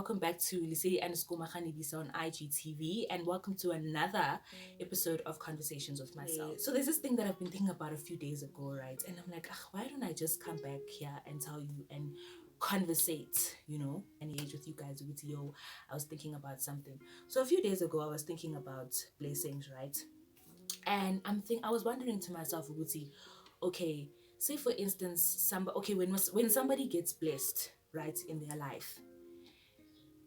welcome back to Lisey_Maganidisa on IGTV, and welcome to another episode of Conversations with Myself. So there's this thing that I've been thinking about a few days ago, right? And I'm like, why don't I just come back here and tell you and conversate, engage with you guys with I was thinking about something. So a few days ago, I was thinking about blessings, right? And I was wondering to myself, Uguti, okay, say for instance, when somebody gets blessed, right, in their life,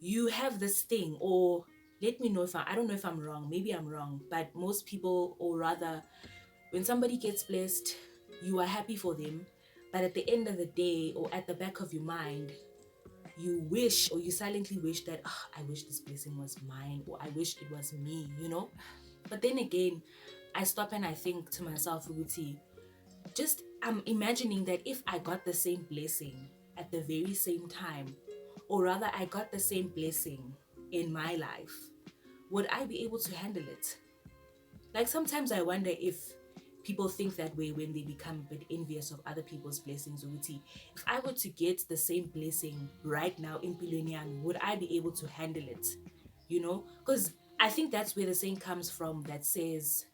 you have this thing, or let me know if I don't know if I'm wrong, maybe I'm wrong, but most people, or rather, when somebody gets blessed, you are happy for them, but at the end of the day, or at the back of your mind, you wish, or you silently wish that, I wish this blessing was mine, or I wish it was me. But then again, I stop and I think to myself, Uguti, just I'm imagining that if I got the same blessing at the very same time, or rather I got the same blessing in my life, would I be able to handle it? Like sometimes I wonder if people think that way when they become a bit envious of other people's blessings. Uguti, if I were to get the same blessing right now in Pilonian, would I be able to handle it? Because I think that's where the saying comes from that says,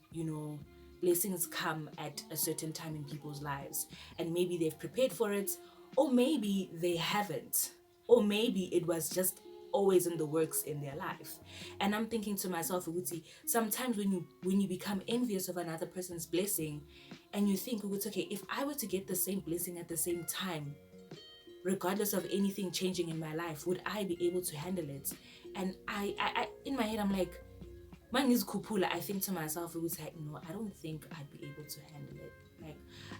blessings come at a certain time in people's lives, and maybe they've prepared for it, or maybe they haven't, or maybe it was just always in the works in their life. And I'm thinking to myself, Uguti, sometimes when you become envious of another person's blessing, and you think, Uguti, okay, if I were to get the same blessing at the same time, regardless of anything changing in my life, would I be able to handle it? And I in my head, I'm like, man is kupula. I think to myself, it was like, no, I don't think I'd be able to handle it. Like,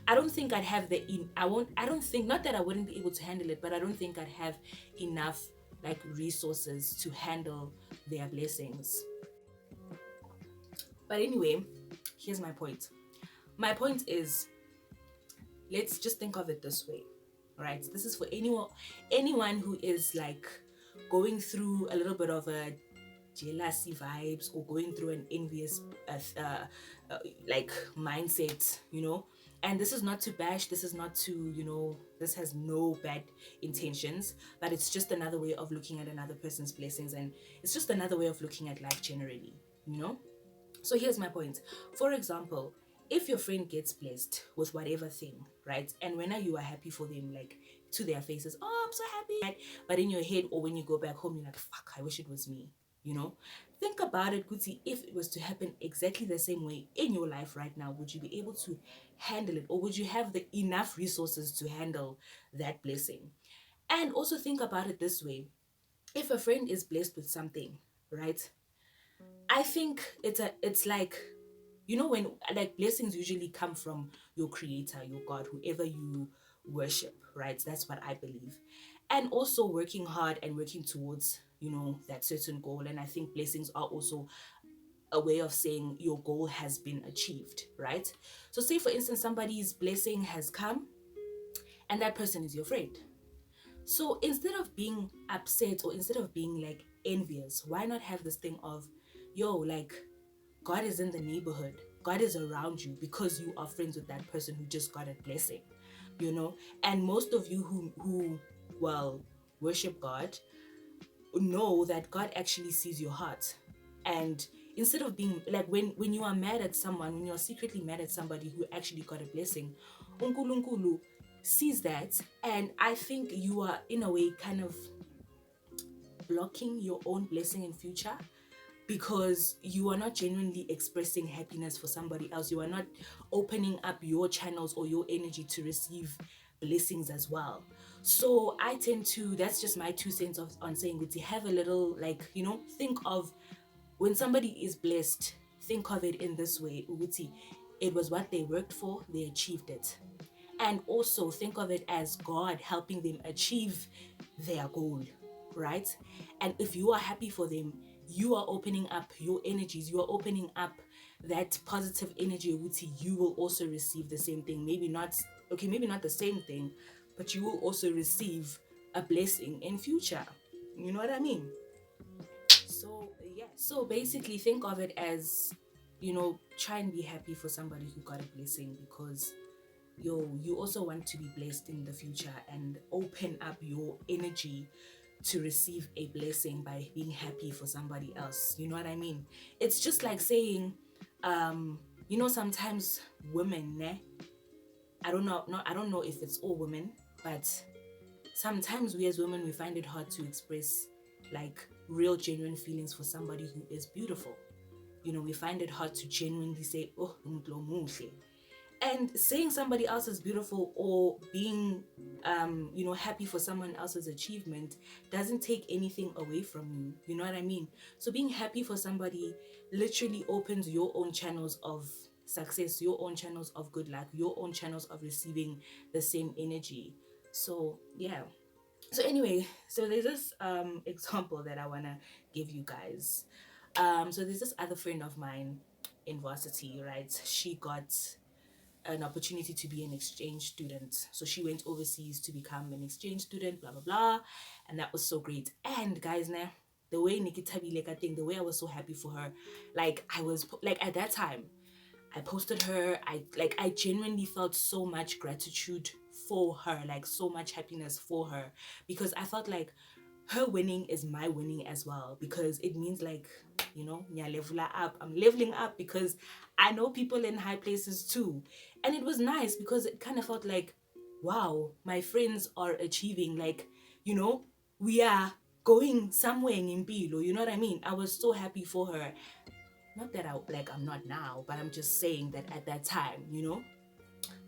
I don't think I'd have I don't think, not that I wouldn't be able to handle it, but I don't think I'd have enough like resources to handle their blessings. But anyway, here's my point. My point is, let's just think of it this way, right? This is for anyone who is like going through a little bit of a jealousy vibes, or going through an envious like mindset. And this is not to bash, this is not to, this has no bad intentions, but it's just another way of looking at another person's blessings, and it's just another way of looking at life generally. So here's my point. For example, if your friend gets blessed with whatever thing, right? And when you are happy for them, like to their faces, oh, I'm so happy. Right? But in your head, or when you go back home, you're like, fuck, I wish it was me. Think about it, Guti. If it was to happen exactly the same way in your life right now, would you be able to handle it? Or would you have the enough resources to handle that blessing? And also think about it this way. If a friend is blessed with something, right? I think it's like, when like blessings usually come from your creator, your God, whoever you worship, right? That's what I believe. And also working hard and working towards, that certain goal. And I think blessings are also a way of saying your goal has been achieved, right? So say for instance, somebody's blessing has come and that person is your friend. So instead of being upset, or instead of being like envious, why not have this thing of, yo, like, God is in the neighborhood. God is around you because you are friends with that person who just got a blessing, you know? And most of you who well, worship God know that God actually sees your heart. And instead of being like, when you are mad at someone, when you're secretly mad at somebody who actually got a blessing, unkulunkulu sees that, and I think you are in a way kind of blocking your own blessing in future, because you are not genuinely expressing happiness for somebody else. You are not opening up your channels or your energy to receive blessings as well. So I tend to, that's just my 2 cents on saying, Guti, have a little, like, think of when somebody is blessed, think of it in this way, Uguti. It was what they worked for, they achieved it. And also think of it as God helping them achieve their goal, right? And if you are happy for them, you are opening up your energies, you are opening up that positive energy, Uguti. You will also receive the same thing. Maybe not, okay, maybe not the same thing, but you will also receive a blessing in future. You know what I mean? So yeah, so basically think of it as, try and be happy for somebody who got a blessing, because you also want to be blessed in the future, and open up your energy to receive a blessing by being happy for somebody else. You know what I mean? It's just like saying, sometimes women, I don't know if it's all women, but sometimes we as women, we find it hard to express like real genuine feelings for somebody who is beautiful. We find it hard to genuinely say, oh, muhle. And saying somebody else is beautiful, or being happy for someone else's achievement, doesn't take anything away from you. You know what I mean? So being happy for somebody literally opens your own channels of success, your own channels of good luck, your own channels of receiving the same energy. So yeah. So anyway, so there's this example that I want to give you guys. So there's this other friend of mine in varsity, right? She got an opportunity to be an exchange student. So she went overseas to become an exchange student, blah blah blah, and that was so great. And guys, now the way Nikita Bileka thing, the way I was so happy for her, like I was like at that time, I posted her. I genuinely felt so much gratitude for her, like so much happiness for her, because I felt like her winning is my winning as well, because it means like, I'm leveling up, because I know people in high places too. And it was nice because it kind of felt like, wow, my friends are achieving, like, we are going somewhere in Impilo, you know what I mean? I was so happy for her. Not that I'm not now, but I'm just saying that at that time,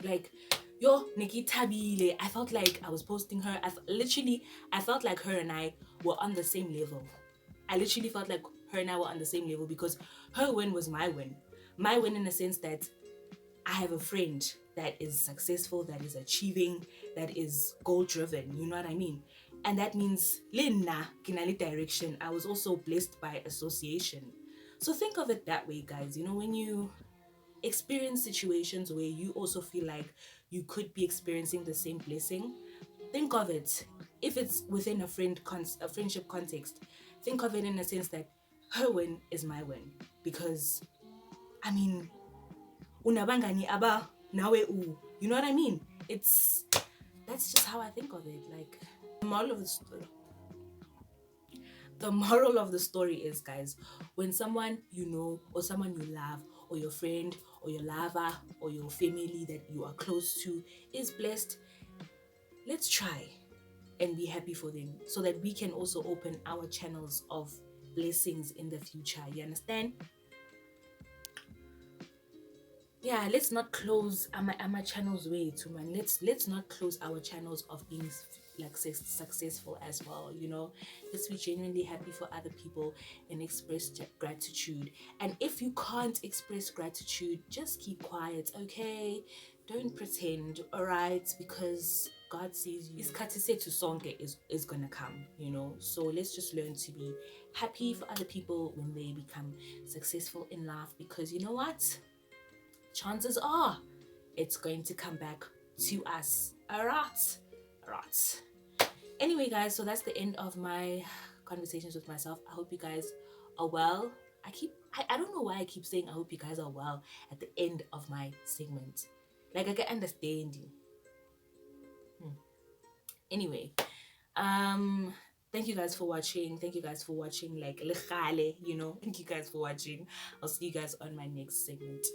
like, yo, Nikki Tabile, I felt like I was posting her. I felt like her and I were on the same level. I literally felt like her and I were on the same level, because her win was my win. My win in the sense that I have a friend that is successful, that is achieving, that is goal driven. You know what I mean? And that means Lina Kinali direction. I was also blessed by association. So think of it that way, guys. When you experience situations where you also feel like you could be experiencing the same blessing, think of it, if it's within a friendship context, think of it in a sense that her win is my win, because I mean, unabangani aba nawe u, you know what I mean? That's just how I think of it. Like, the moral of the story is, guys, when someone or someone you love, or your friend, or your lover, or your family that you are close to is blessed, let's try and be happy for them, so that we can also open our channels of blessings in the future. You understand? Yeah, let's not close our channels way too, man. Let's not close our channels of being like successful as well. Let's be genuinely happy for other people and express gratitude. And if you can't express gratitude, just keep quiet, okay? Don't pretend, all right? Because God sees you. Iskatise to sonke is gonna come, So let's just learn to be happy for other people when they become successful in life, because you know what? Chances are it's going to come back to us. Alright. Anyway, guys, so that's the end of my conversations with myself. I hope you guys are well. I don't know why I keep saying I hope you guys are well at the end of my segment. Like, I can understand you. Anyway, thank you guys for watching. Like legale, Thank you guys for watching. I'll see you guys on my next segment.